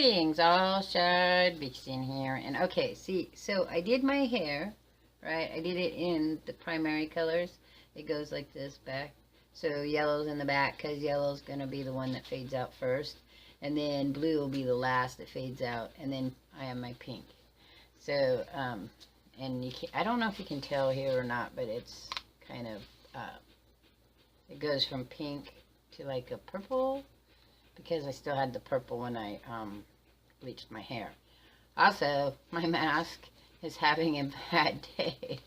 Greetings, all Shardvixen here. And okay, see, so I did my hair, right? I did it in the primary colors. It goes like this back. So yellow's in the back because yellow's going to be the one that fades out first. And then blue will be the last that fades out. And then I have my pink. So, and you can, I don't know if you can tell here or not, but it's kind of, it goes from pink to like a purple, because I still had the purple when I bleached my hair. Also, my mask is having a bad day.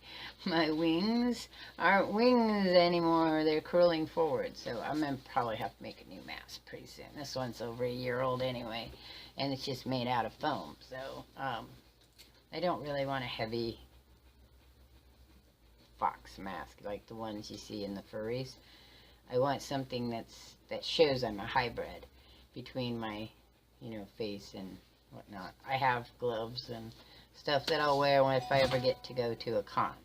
My wings aren't wings anymore. They're curling forward. So I'm going to probably have to make a new mask pretty soon. This one's over a year old anyway, and it's just made out of foam. So I don't really want a heavy fox mask like the ones you see in the furries. I want something that shows I'm a hybrid between my, face and whatnot. I have gloves and stuff that I'll wear if I ever get to go to a con.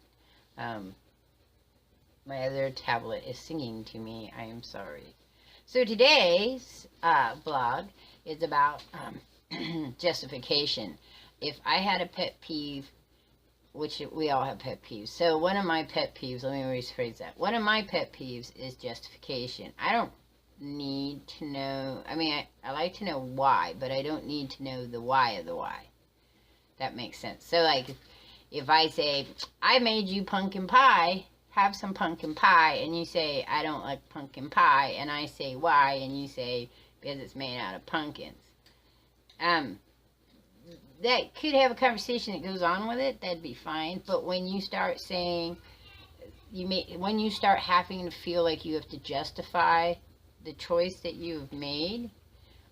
My other tablet is singing to me. I am sorry. So today's blog is about justification. If I had a pet peeve, which we all have pet peeves. So one of my pet peeves, let me rephrase that. One of my pet peeves is justification. I don't need to know, I like to know why, but I don't need to know the why of the why. That makes sense. So like, if I say, I made you pumpkin pie, have some pumpkin pie, and you say, I don't like pumpkin pie, and I say, why, and you say, because it's made out of pumpkins. That could have a conversation that goes on with it, that'd be fine, but when you start saying, when you start having to feel like you have to justify the choice that you've made,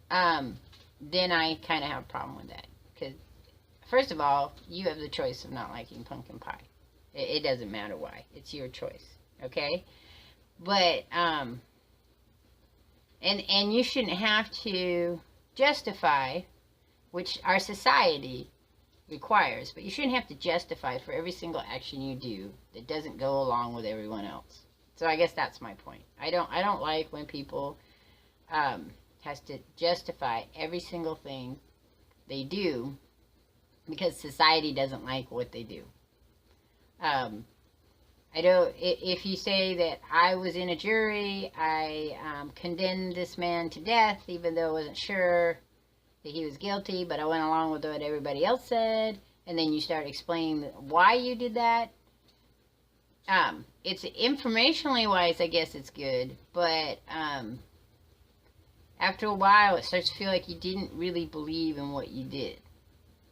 then I kind of have a problem with that. Because, first of all, you have the choice of not liking pumpkin pie. It doesn't matter why. It's your choice, okay? But, and you shouldn't have to justify, which our society requires, but you shouldn't have to justify for every single action you do that doesn't go along with everyone else. So I guess that's my point. I don't like when people has to justify every single thing they do because society doesn't like what they do. If you say that I was in a jury, I condemned this man to death even though I wasn't sure that he was guilty, but I went along with what everybody else said, and then you start explaining why you did that. It's informationally wise, I guess it's good, but after a while it starts to feel like you didn't really believe in what you did.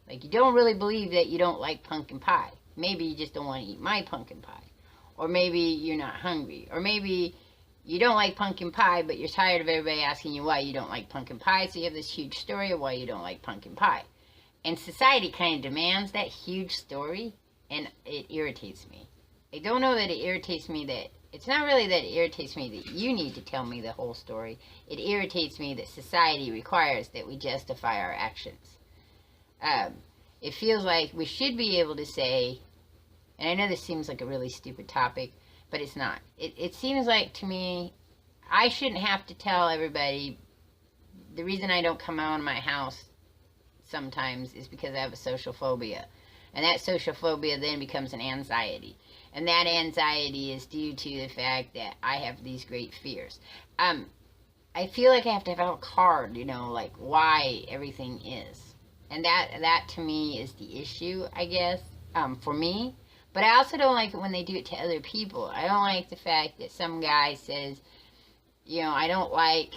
Like, you don't really believe that you don't like pumpkin pie. Maybe you just don't want to eat my pumpkin pie. Or maybe you're not hungry. Or maybe you don't like pumpkin pie, but you're tired of everybody asking you why you don't like pumpkin pie, so you have this huge story of why you don't like pumpkin pie. And society kind of demands that huge story, and it irritates me. I don't know that it irritates me that, it's not really that it irritates me that you need to tell me the whole story. It irritates me that society requires that we justify our actions. It feels like we should be able to say, and I know this seems like a really stupid topic, but it's not. It seems like, to me, I shouldn't have to tell everybody the reason I don't come out of my house sometimes is because I have a social phobia. And that social phobia then becomes an anxiety. And that anxiety is due to the fact that I have these great fears. I feel like I have to have a card, like why everything is. And that to me is the issue, I guess, for me. But I also don't like it when they do it to other people. I don't like the fact that some guy says, I don't like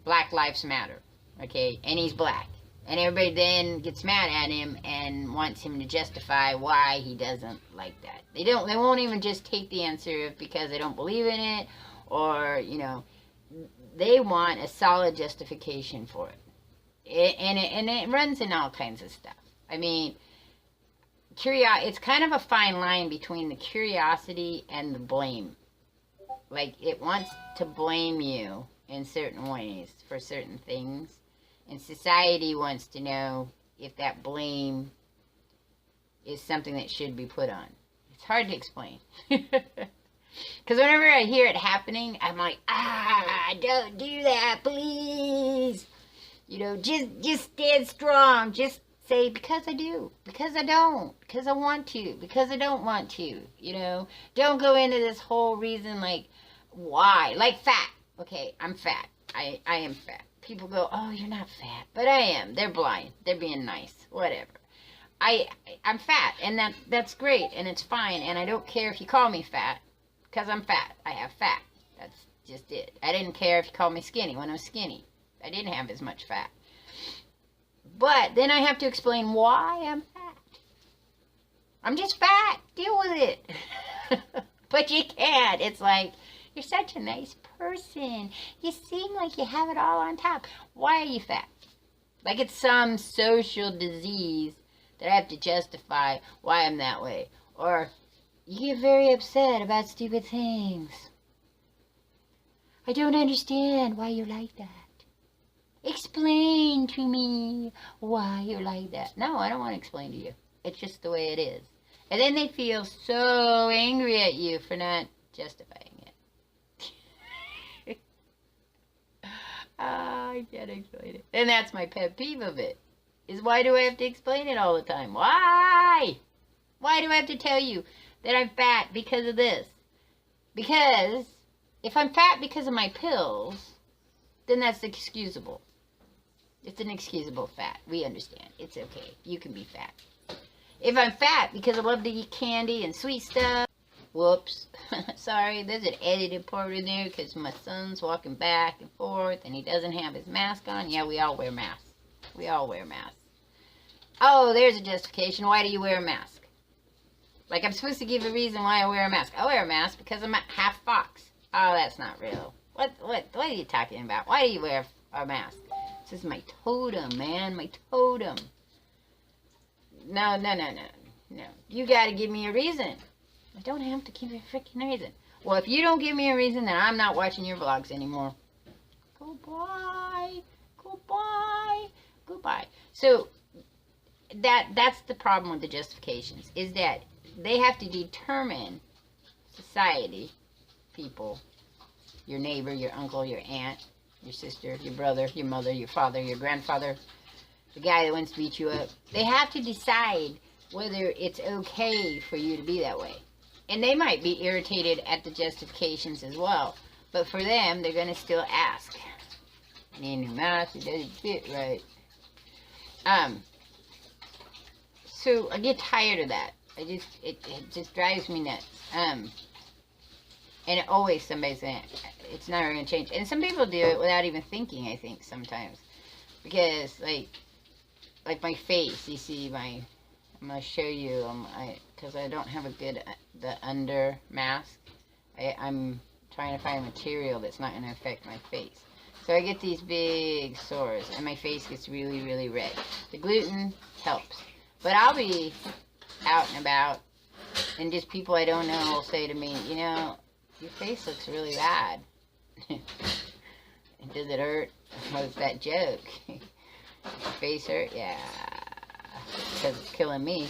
Black Lives Matter, okay? And he's black. And everybody then gets mad at him and wants him to justify why he doesn't like that. They won't even just take the answer because they don't believe in it, or, they want a solid justification for it. And it runs in all kinds of stuff. It's kind of a fine line between the curiosity and the blame. Like, it wants to blame you in certain ways for certain things, and society wants to know if that blame is something that should be put on. It's hard to explain. Because whenever I hear it happening, I'm like, don't do that, please. You know, just stand strong. Just say, because I do, because I don't, because I want to, because I don't want to. You know, don't go into this whole reason like, why? Like fat. Okay, I'm fat. I am fat. People go, oh, you're not fat. But I am. They're blind. They're being nice. Whatever. I'm fat, and that's great, and it's fine, and I don't care if you call me fat, because I'm fat. I have fat. That's just it. I didn't care if you called me skinny when I was skinny. I didn't have as much fat. But then I have to explain why I'm fat. I'm just fat. Deal with it. But you can't. It's like, you're such a nice person. You seem like you have it all on top. Why are you fat? Like it's some social disease that I have to justify why I'm that way. Or you get very upset about stupid things. I don't understand why you're like that. Explain to me why you're like that. No, I don't want to explain to you. It's just the way it is. And then they feel so angry at you for not justifying it. I can't explain it. And that's my pet peeve of it. Is why do I have to explain it all the time? Why? Why do I have to tell you that I'm fat because of this? Because if I'm fat because of my pills, then that's excusable. It's an excusable fat. We understand. It's okay. You can be fat. If I'm fat because I love to eat candy and sweet stuff, whoops. Sorry, there's an edited part in there because my son's walking back and forth and he doesn't have his mask on. Yeah, we all wear masks. We all wear masks. Oh, there's a justification. Why do you wear a mask? Like I'm supposed to give a reason why I wear a mask. I wear a mask because I'm half fox. Oh, that's not real. What are you talking about? Why do you wear a mask? This is my totem, man. My totem. No. You gotta give me a reason. I don't have to give you a freaking reason. Well, if you don't give me a reason, then I'm not watching your vlogs anymore. Goodbye. Goodbye. Goodbye. So, that's the problem with the justifications, is that they have to determine society, people, your neighbor, your uncle, your aunt, your sister, your brother, your mother, your father, your grandfather, the guy that wants to beat you up. They have to decide whether it's okay for you to be that way. And they might be irritated at the justifications as well. But for them, they're going to still ask. In your mouth, it doesn't fit right. So I get tired of that. It just drives me nuts. And it always somebody's saying it's never going to change. And some people do it without even thinking, I think, sometimes. Because, like my face, you see I'm going to show you, because I don't have a good, the under mask. I'm trying to find a material that's not going to affect my face. So I get these big sores, and my face gets really, really red. The gluten helps. But I'll be out and about, and just people I don't know will say to me, you know, your face looks really bad. Does it hurt? What's that joke? Your face hurt? Yeah. Because it's killing me.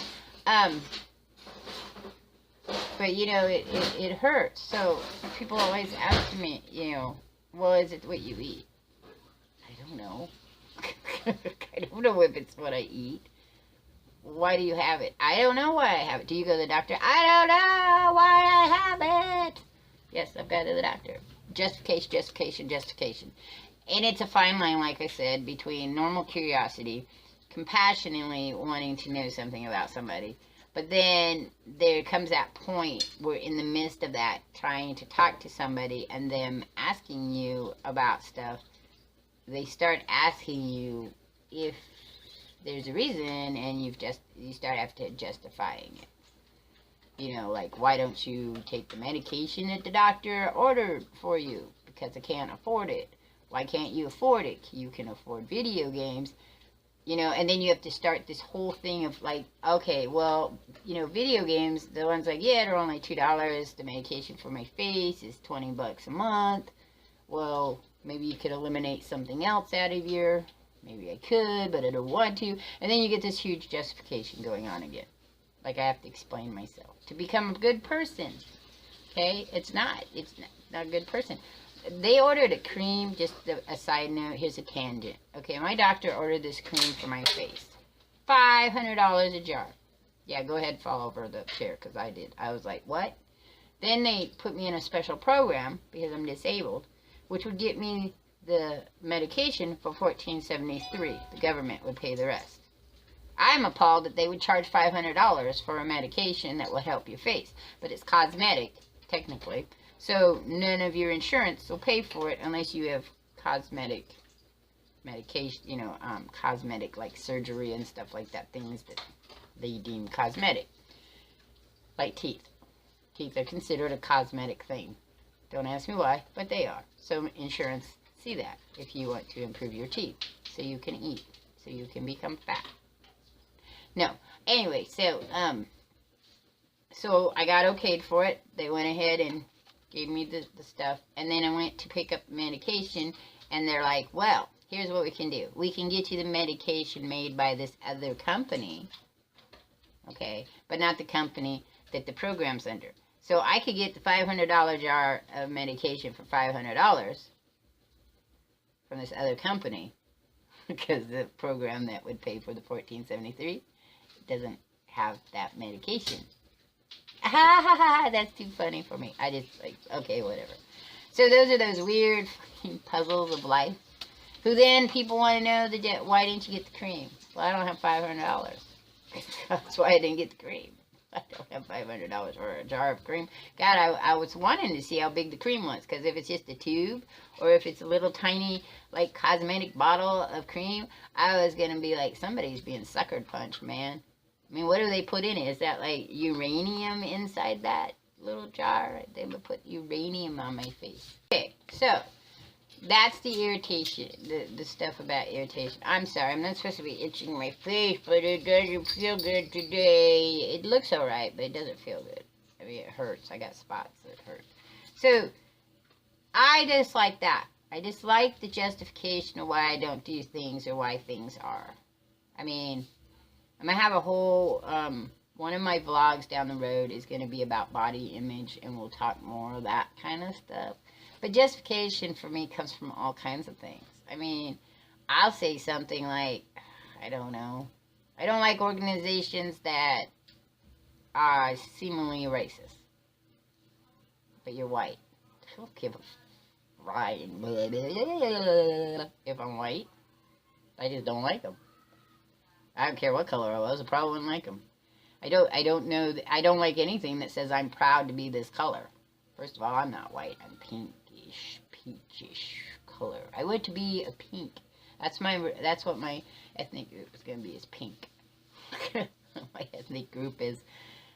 But, you know, it hurts. So people always ask me, you know, well, is it what you eat? I don't know. I don't know if it's what I eat. Why do you have it? I don't know why I have it. Do you go to the doctor? I don't know why I have it. Yes, I've got to go to the doctor. Justification. And it's a fine line, like I said, between normal curiosity, compassionately wanting to know something about somebody. But then there comes that point where in the midst of that, trying to talk to somebody and them asking you about stuff, they start asking you if there's a reason, and you start after justifying it. You know, like, why don't you take the medication that the doctor ordered for you? Because I can't afford it. Why can't you afford it? You can afford video games. You know, and then you have to start this whole thing of like, okay, well, you know, video games, the ones I get are only $2. The medication for my face is $20 a month. Well, maybe you could eliminate something else out of your, maybe I could, but I don't want to. And then you get this huge justification going on again. Like I have to explain myself. To become a good person, Okay? It's not a good person. They ordered a cream, just a side note, here's a tangent. Okay, my doctor ordered this cream for my face. $500 a jar. Yeah, go ahead and fall over the chair, because I did. I was like, what? Then they put me in a special program, because I'm disabled, which would get me the medication for $14.73. The government would pay the rest. I'm appalled that they would charge $500 for a medication that will help your face. But it's cosmetic, technically. So none of your insurance will pay for it unless you have cosmetic medication, cosmetic like surgery and stuff like that, things that they deem cosmetic. Like teeth. Teeth are considered a cosmetic thing. Don't ask me why, but they are. So insurance see that if you want to improve your teeth so you can eat, so you can become fat. No. Anyway, so I got okayed for it. They went ahead and gave me the stuff, and then I went to pick up medication, and they're like, well, here's what we can do. We can get you the medication made by this other company, okay, but not the company that the program's under. So I could get the $500 jar of medication for $500 from this other company, because the program that would pay for the $14.73 doesn't have that medication. Ha ha ha, that's too funny for me. I just like, okay, whatever. So those are those weird fucking puzzles of life. Who then people want to know why didn't you get the cream? Well, I don't have $500. That's why I didn't get the cream. I don't have $500 for a jar of cream. God, I was wanting to see how big the cream was, because if it's just a tube, or if it's a little tiny, like, cosmetic bottle of cream, I was going to be like, somebody's being sucker punched, man. I mean, what do they put in it? Is that, like, uranium inside that little jar? They would put uranium on my face. Okay, so, that's the irritation, the stuff about irritation. I'm sorry, I'm not supposed to be itching my face, but it doesn't feel good today. It looks alright, but it doesn't feel good. I mean, it hurts. I got spots that hurt. So, I dislike that. I dislike the justification of why I don't do things or why things are. I mean, I'm going to have a whole, one of my vlogs down the road is going to be about body image, and we'll talk more of that kind of stuff. But justification for me comes from all kinds of things. I mean, I'll say something like, I don't know, I don't like organizations that are seemingly racist. But you're white. I don't give a right if I'm white. I just don't like them. I don't care what color I was. I probably wouldn't like them. I don't like anything that says I'm proud to be this color. First of all, I'm not white. I'm pinkish, peachish color. I want to be a pink. That's what my ethnic group is going to be, is pink. My ethnic group is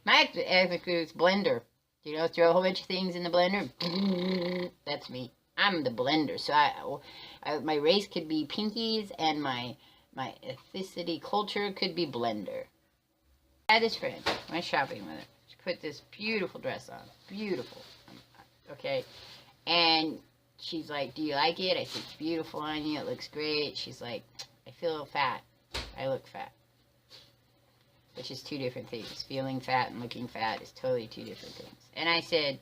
blender. You know, throw a whole bunch of things in the blender. That's me. I'm the blender. So my race could be pinkies, and my ethnicity culture could be blender. I had this friend. I went shopping with her. She put this beautiful dress on. Beautiful. Okay. And she's like, do you like it? I said, it's beautiful on you. It looks great. She's like, I feel fat. I look fat. Which is two different things. Feeling fat and looking fat is totally two different things. And I said,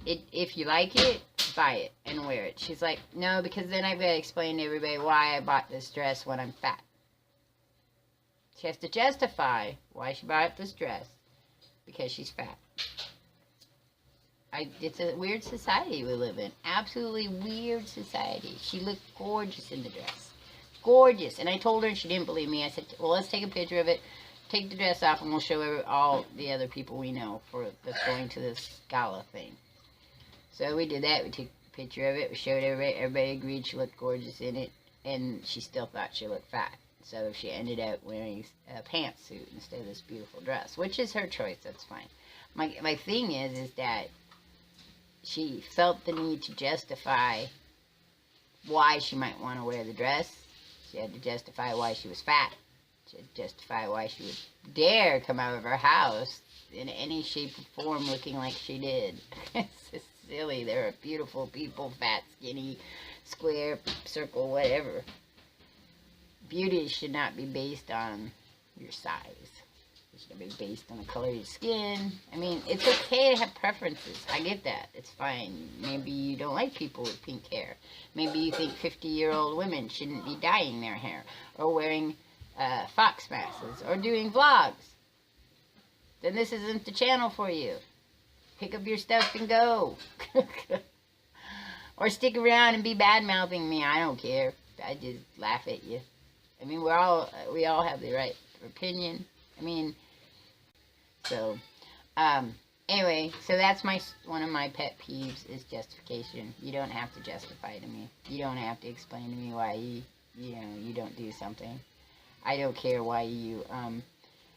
if you like it, buy it and wear it. She's like, no, because then I've got to explain to everybody why I bought this dress when I'm fat. She has to justify why she bought this dress because she's fat. It's a weird society we live in. Absolutely weird society. She looked gorgeous in the dress. Gorgeous. And I told her, and she didn't believe me. I said, well, let's take a picture of it. Take the dress off, and we'll show all the other people we know that's going to this gala thing. So we did that. We took a picture of it. We showed everybody. Everybody agreed she looked gorgeous in it, and she still thought she looked fat. So she ended up wearing a pantsuit instead of this beautiful dress, which is her choice. That's fine. My thing is that she felt the need to justify why she might want to wear the dress. She had to justify why she was fat. She had to justify why she would dare come out of her house in any shape or form looking like she did. It's just silly. There are beautiful people, fat, skinny, square, circle, whatever. Beauty should not be based on your size. It's going to be based on the color of your skin. I mean, it's okay to have preferences. I get that. It's fine. Maybe you don't like people with pink hair. Maybe you think 50-year-old women shouldn't be dyeing their hair or wearing fox masks or doing vlogs. Then this isn't the channel for you. Pick up your stuff and go. Or stick around and be bad-mouthing me. I don't care. I just laugh at you. I mean, we all have the right opinion. I mean, so, anyway, so that's one of my pet peeves is justification. You don't have to justify to me. You don't have to explain to me why you don't do something. I don't care why you,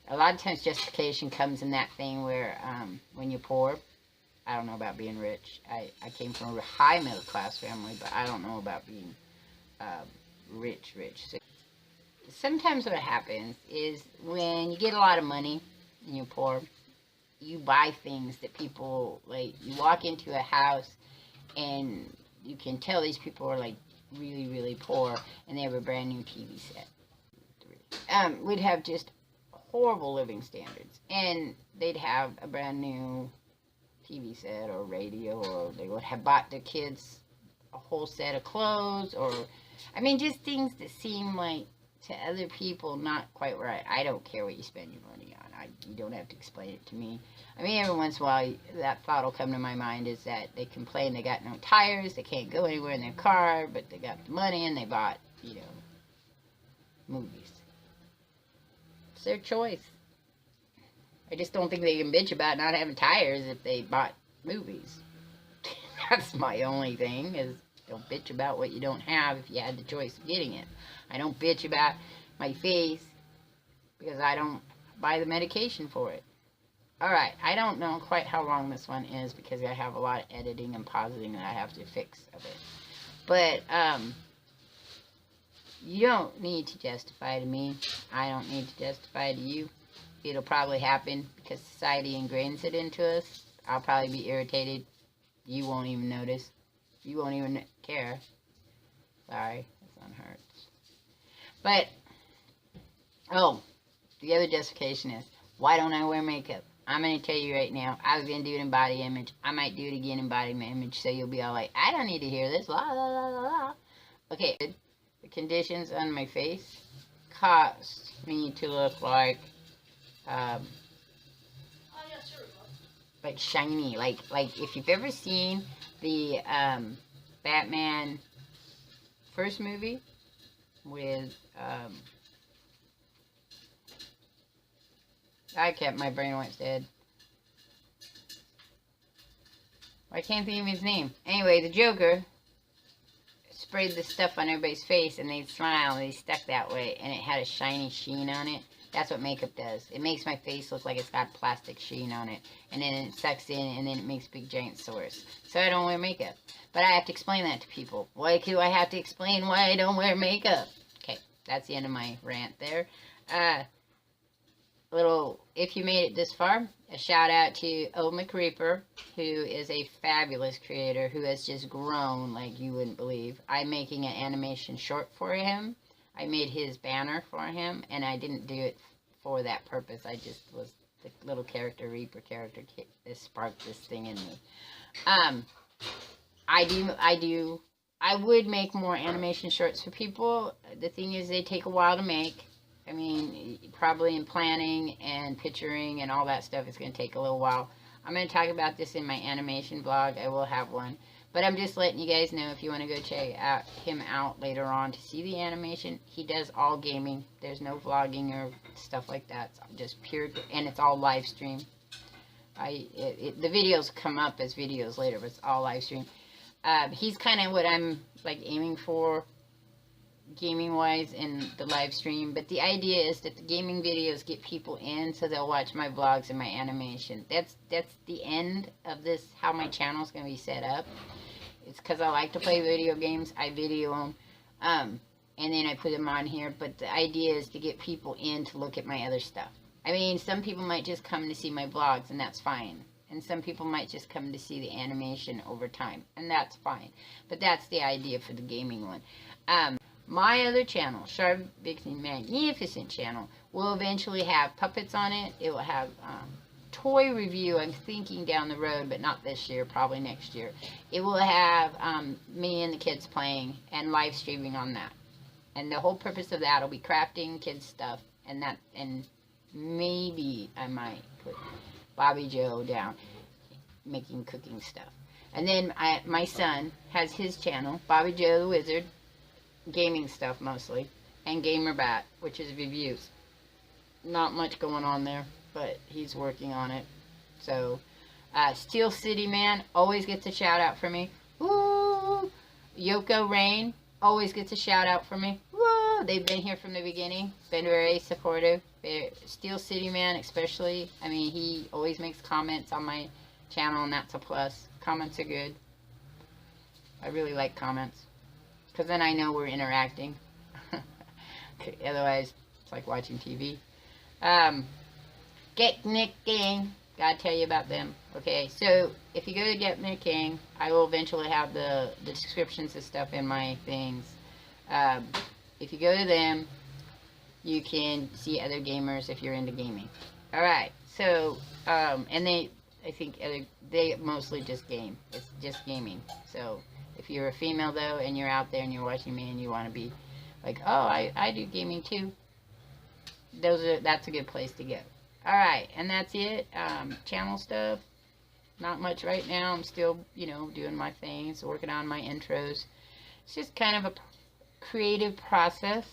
a lot of times justification comes in that thing where, when you're poor, I don't know about being rich. I came from a high middle class family, but I don't know about being, rich. So, sometimes what happens is when you get a lot of money and you're poor, you buy things that people, like, you walk into a house and you can tell these people are, like, really, really poor, and they have a brand new TV set. We'd have just horrible living standards, and they'd have a brand new TV set or radio, or they would have bought their kids a whole set of clothes, or, I mean, just things that seem like, to other people, not quite right. I don't care what you spend your money on. You don't have to explain it to me. I mean, every once in a while, that thought will come to my mind is that they complain they got no tires, they can't go anywhere in their car, but they got the money and they bought, movies. It's their choice. I just don't think they can bitch about not having tires if they bought movies. That's my only thing, is don't bitch about what you don't have if you had the choice of getting it. I don't bitch about my face because I don't buy the medication for it. Alright, I don't know quite how long this one is because I have a lot of editing and pausing that I have to fix of it. But, you don't need to justify to me. I don't need to justify to you. It'll probably happen because society ingrains it into us. I'll probably be irritated. You won't even notice. You won't even care. Sorry, this one hurts. But, oh, the other justification is, why don't I wear makeup? I'm going to tell you right now, I was going to do it in body image. I might do it again in body image, so you'll be all like, I don't need to hear this, la la la la la. Okay, the conditions on my face cause me to look like, like shiny, like if you've ever seen the, Batman first movie with, my brain went dead. I can't think of his name. Anyway, the Joker sprayed the stuff on everybody's face and they'd smile and they stuck that way and it had a shiny sheen on it. That's what makeup does. It makes my face look like it's got plastic sheen on it. And then it sucks in and then it makes big giant sores. So I don't wear makeup. But I have to explain that to people. Why do I have to explain why I don't wear makeup? Okay, that's the end of my rant there. If you made it this far, a shout out to O McReaper, who is a fabulous creator who has just grown like you wouldn't believe. I'm making an animation short for him. I made his banner for him, and I didn't do it for that purpose. I just was the little character, Reaper character, that sparked this thing in me. I would make more animation shorts for people. The thing is, they take a while to make. I mean, probably in planning and picturing and all that stuff, it's going to take a little while. I'm going to talk about this in my animation blog. I will have one. But I'm just letting you guys know if you want to go check him out later on to see the animation. He does all gaming. There's no vlogging or stuff like that. It's just pure, and it's all live stream. The videos come up as videos later, but it's all live stream. He's kind of what I'm like aiming for gaming wise in the live stream, but the idea is that the gaming videos get people in so they'll watch my vlogs and my animation. That's the end of this, how my channel is going to be set up. It's because I like to play video games. I video them and then I put them on here, but the idea is to get people in to look at my other stuff. I mean, some people might just come to see my vlogs and that's fine, and some people might just come to see the animation over time, and that's fine. But that's the idea for the gaming one. My other channel, Shardvixen Magnificent channel, will eventually have puppets on it. It will have toy review, I'm thinking down the road, but not this year, probably next year. It will have me and the kids playing and live streaming on that. And the whole purpose of that will be crafting kids stuff, and maybe I might put Bobby Joe down making cooking stuff. And then my son has his channel, Bobby Joe the Wizard, gaming stuff mostly, and Gamer Bat, which is reviews. Not much going on there, but he's working on it. So Steel City Man always gets a shout out for me. Woo! Yoko Rain always gets a shout out for me. Woo! They've been here from the beginning, been very supportive. Steel City Man especially, I mean, he always makes comments on my channel, and that's a plus. Comments are good. I really like comments, because then I know we're interacting. Otherwise, it's like watching TV. Geknip Gang, gotta tell you about them. Okay, so if you go to Geknip Gang, I will eventually have the descriptions of stuff in my things. If you go to them, you can see other gamers if you're into gaming. Alright, so, and I think they mostly just game. It's just gaming. So, if you're a female though, and you're out there and you're watching me and you want to be like, oh, I do gaming too, that's a good place to go. Alright, and that's it. Channel stuff, not much right now. I'm still, doing my things, working on my intros. It's just kind of a creative process.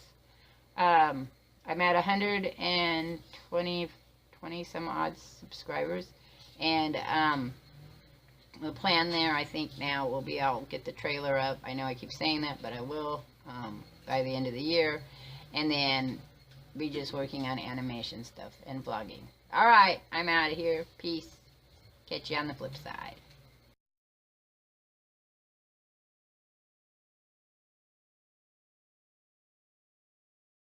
I'm at 120 some odd subscribers, and the plan there, I think now will be I'll get the trailer up. I know I keep saying that, but I will by the end of the year, and then be just working on animation stuff and vlogging. Alright, I'm out of here. Peace. Catch you on the flip side.